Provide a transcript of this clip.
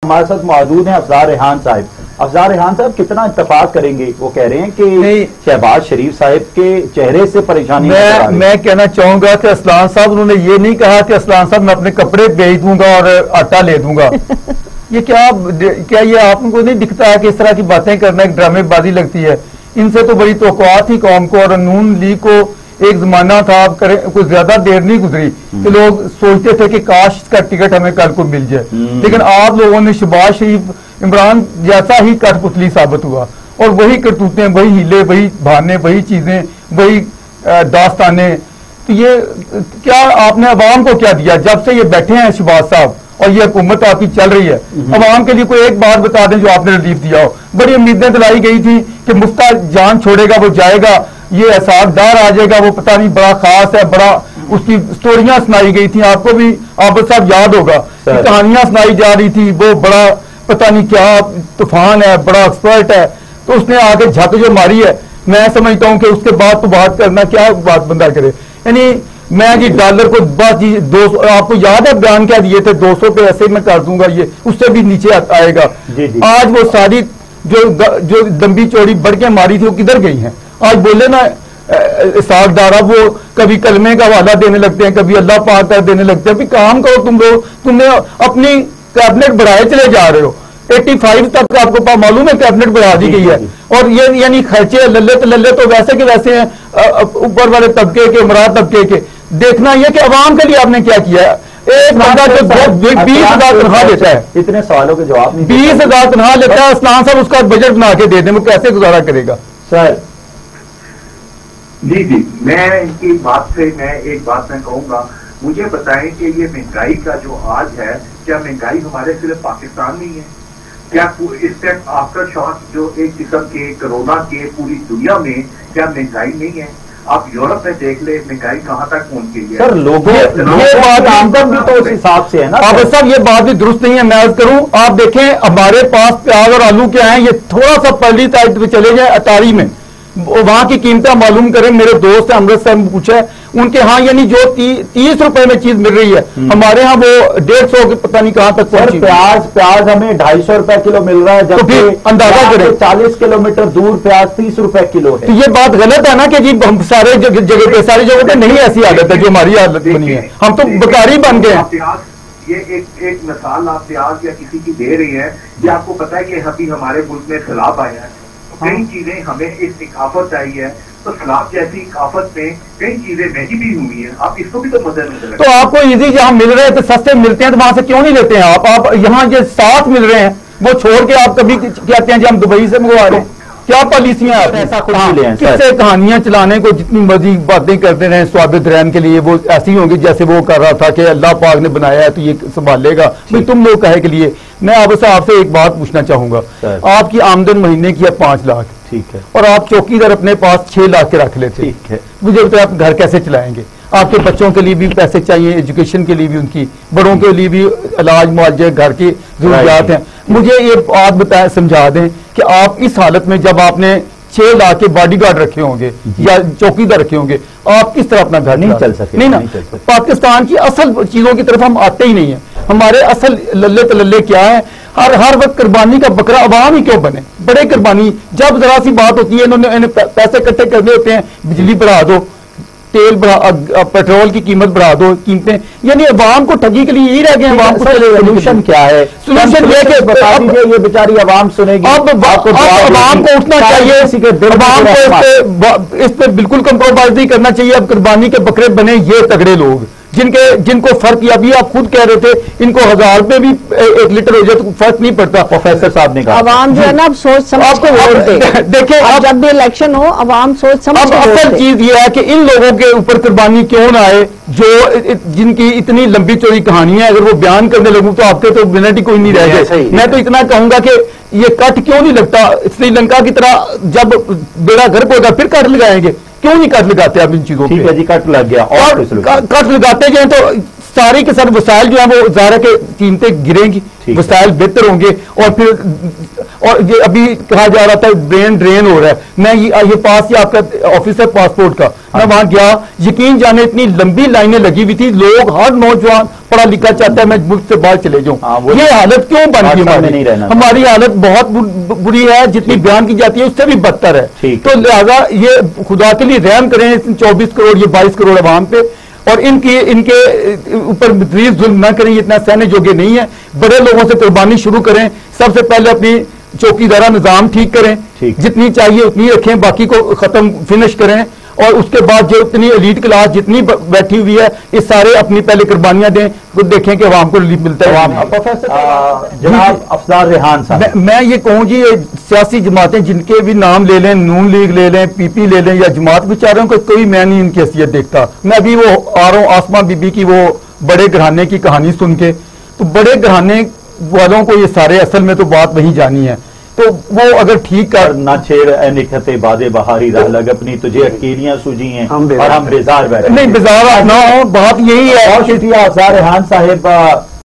हमारे साथ मौजूद हैं अफजार रेहान साहब। अफजार रेहान साहब कितना इत्तेफाक करेंगे, वो कह रहे हैं कि शहबाज शरीफ साहब के चेहरे से परेशानी। मैं कहना चाहूंगा कि असलान साहब उन्होंने ये नहीं कहा कि असलान साहब मैं अपने कपड़े बेच दूंगा और आटा ले दूंगा। ये क्या ये आपको नहीं दिखता है कि इस तरह की बातें करना एक ड्रामेबाजी लगती है? इनसे तो बड़ी तवक्कुआत थी कौम को, और नून लीग को एक जमाना था, कुछ ज्यादा देर नहीं गुजरी कि लोग सोचते थे कि काश का टिकट हमें कल को मिल जाए। लेकिन आप लोगों ने शहबाज शरीफ इमरान जैसा ही कठपुतली साबित हुआ, और वही करतूतें, वही हीले, वही बहाने, वही चीजें, वही दास्ताने। तो ये क्या आपने अवाम को क्या दिया जब से ये बैठे हैं शहबाज साहब और ये हुकूमत आपकी चल रही है? अवाम के लिए कोई एक बात बता दें जो आपने रिलीफ दिया हो। बड़ी उम्मीदें दिलाई गई थी कि मुफ्ता जान छोड़ेगा वो जाएगा, ये एहसासदार आ जाएगा, वो पता नहीं बड़ा खास है, बड़ा उसकी स्टोरियां सुनाई गई थी। आपको भी आबिद साहब याद होगा, कहानियां सुनाई जा रही थी, वो बड़ा पता नहीं क्या तूफान है, बड़ा एक्सपर्ट है। तो उसने आके झक जो मारी है, मैं समझता हूं कि उसके बाद तो बात करना क्या बात बंदा करे। यानी मैं जी डॉलर को बस जी 200, आपको याद है बयान क्या दिए थे, 200 पे ऐसे मैं कर दूंगा, ये उससे भी नीचे आएगा। आज वो सारी जो लंबी चौड़ी बढ़ मारी थी वो किधर गई हैं? आज बोले ना सागदारा, वो कभी कलमे का वादा देने लगते हैं, कभी अल्लाह पाक का देने लगते हैं। काम करो तुम लोग, तुमने अपनी कैबिनेट बढ़ाए चले जा रहे हो। 85 तक आपको पास मालूम है कैबिनेट बढ़ा दी गई है, और ये यानी खर्चे लल्ले तो वैसे के वैसे हैं ऊपर वाले तबके के, उमरात तबके के। देखना यह कि अवाम के लिए आपने क्या किया है। एक बंदा जो 20,000 तनख्वाह लेता है, इतने सवालों के जवाब नहीं, 20,000 तनख्वाह लेता है, असलान साहब उसका बजट बना के दे दें, वो कैसे गुजारा करेगा? सर जी, मैं इनकी बात से एक बात मैं कहूंगा, मुझे बताएं कि ये महंगाई का जो आज है, क्या महंगाई हमारे सिर्फ पाकिस्तान में ही है? क्या इस टाइम आफ्टर शॉक जो एक किस्म के कोरोना के पूरी दुनिया में क्या महंगाई नहीं है? आप यूरोप में देख ले महंगाई कहां तक पहुंच गई है। सर लोगों ये बात आमदन भी तो उस हिसाब से है ना। अब साहब ये बात भी दुरुस्त नहीं है, मैं अर्ज करूं। आप देखें हमारे पास प्याज और आलू क्या है, ये थोड़ा सा पल्ली साइड पे चले जाए अटारी में, वहां की कीमतें मालूम करें। मेरे दोस्त है अमृतसर में पूछा है, उनके यहाँ यानी जो 30 रुपए में चीज मिल रही है, हमारे यहाँ वो 150 के पता नहीं कहां तक पहुंची। प्याज हमें 250 रुपए किलो मिल रहा है, तो फिर अंदाजा करें 40 किलोमीटर दूर प्याज 30 रुपए किलो है। तो ये बात गलत है ना कि जी हम सारे जगह पे, सारी जगह पे नहीं ऐसी हालत है जो हमारी हालत बनी है, हम तो बेकारी बन गए हैं। ये एक मिसाल आप प्याज या किसी की दे रही है, ये आपको पता है कि अभी हमारे मुल्क में सैलाब आया है, कई चीजें हमें इस आफत आई है, तो सैलाब जैसी आफत में कई चीजें महंगी भी हुई है, आप इसको भी तो मद्देनजर रखें। तो आपको इजी जहां मिल रहे हैं तो सस्ते मिलते हैं, तो वहां से क्यों नहीं लेते हैं आप यहाँ जो साथ मिल रहे हैं वो छोड़ के आप कभी कहते हैं जी हम दुबई से मंगवा रहे हैं? क्या पॉलिसियां ऐसा किससे कहानियां चलाने को जितनी मर्जी बातें करते रहे स्वाबित रहने के लिए, वो ऐसी होंगी जैसे वो कर रहा था कि अल्लाह पाक ने बनाया है तो ये संभालेगा भाई, तुम लोग कहे के लिए। मैं आपसे एक बात पूछना चाहूंगा, आपकी आमदन महीने की है 5 लाख, ठीक है, और आप चौकीदार अपने पास 6 लाख के रख लेते, ठीक है, मुझे बताया आप घर कैसे चलाएंगे? आपके बच्चों के लिए भी पैसे चाहिए, एजुकेशन के लिए भी, उनकी बड़ों के लिए भी इलाज मुआवजे, घर की जरूरियात हैं। मुझे ये बात बताएं, समझा दें कि आप इस हालत में जब आपने 6 लाख के बॉडीगार्ड रखे होंगे या चौकीदार रखे होंगे, आप किस तरह अपना घर नहीं चल सके? नहीं ना, पाकिस्तान की असल चीजों की तरफ हम आते ही नहीं है। हमारे असल लल्ले तलल्ले क्या है, हर वक्त कुर्बानी का बकरा अवाम ही क्यों बने? बड़े कुर्बानी, जब जरा सी बात होती है इन्होंने पैसे इकट्ठे करने होते हैं, बिजली बढ़ा दो, तेल बढ़ा, पेट्रोल की कीमत बढ़ा दो, कीमतें, यानी अवाम को ठगी के लिए यही रह गए। अवाम को सोल्यूशन क्या है? सोल्यूशन ये कि बता दीजिए, ये बेचारी अवाम सुनेगी। अब अवाम को उठना चाहिए, अवाम को इस पे बिल्कुल कंप्रोमाइज नहीं करना चाहिए। अब कुर्बानी के बकरे बने ये तगड़े लोग जिनको फर्क, अभी आप खुद कह रहे थे इनको 1000 रुपए भी 1 लीटर हो जाए तो फर्क नहीं पड़ता। प्रोफेसर साहब ने कहा अवाम जो है ना, अब सोच समझ के वोट दे। देखिए अब जब भी इलेक्शन हो, अवाम सोच समझ के वोट दे। असल चीज ये है कि इन लोगों के ऊपर कुर्बानी क्यों ना आए जो जिनकी इतनी लंबी चौड़ी कहानी है। अगर वो बयान करने लगूं तो आपके तो मिनट ही कोई नहीं रह गए। मैं तो इतना कहूंगा कि ये कट क्यों नहीं लगता श्रीलंका की तरह, जब बेड़ा गर्क होगा फिर कट लगाएंगे, क्यों नहीं कट लगाते आप इन चीजों? ठीक है जी, कट लग गया, और कट लगाते जाए तो सारी के सारे वसाइल जो है वो ज़ाहिर है कि कीमतें गिरेंगी, वसाइल बेहतर होंगे, और फिर اور یہ ابھی کہا جا رہا تھا برین ڈرین ہو رہا ہے. میں یہ پاس ہی آپ کا آفس ہے پاسپورٹ کا, میں وہاں گیا, یقین جانے اتنی لمبی لائنیں لگی ہوئی تھی, لوگ ہر نوجوان پڑھا لکھا چاہتا ہے میں ملک سے باہر چلے جاؤں. یہ حالت کیوں بن گئی ہماری حالت بہت بری ہے, جتنی بیان کی جاتی ہے اس سے بھی بدتر ہے. تو لہٰذا یہ خدا کے لیے رحم کریں 24 کروڑ یہ 22 کروڑ عوام پہ, اور ان کے اوپر مزید ظلم نہ کریں, اتنا سہنے جوگے نہیں ہے. بڑے لوگوں سے قربانی شروع کریں, سب سے پہلے اپنی چوکیدارہ نظام ٹھیک کریں, جتنی چاہیے اتنی رکھیں, باقی کو ختم فنش کریں, اور اس کے بعد جو اتنی ایلیٹ کلاس جتنی بیٹھی ہوئی ہے یہ سارے اپنی پہلے قربانیاں دیں, دیکھیں کہ عوام کو ریلیف ملتا ہے. جناب افزار ریحان صاحب, میں یہ کہوں جی سیاسی جماعتیں جن کے بھی نام لے لیں, نون لیگ لے لیں, پی پی لے لیں, یا جماعت بیچاروں کو کوئی میں نہیں ان کی حیثیت دیکھتا. میں ابھی وہ آ رہا ہوں آسمہ بی بی کی وہ بڑے گھرانے کی کہانی سن کے, تو بڑے گھرانے والوں کو یہ سارے اصل میں تو بات وہی جانی ہے, تو وہ اگر ٹھیک کر نہ چھیڑ اے نکھت باد بہاری راہ لگ اپنی, تجھے اکیلیاں سوجی ہیں اور ہم بیزار بیٹھے. نہیں بیزار نہ ہو, بات یہی ہے. بہت شکریہ افزار ریحان صاحب.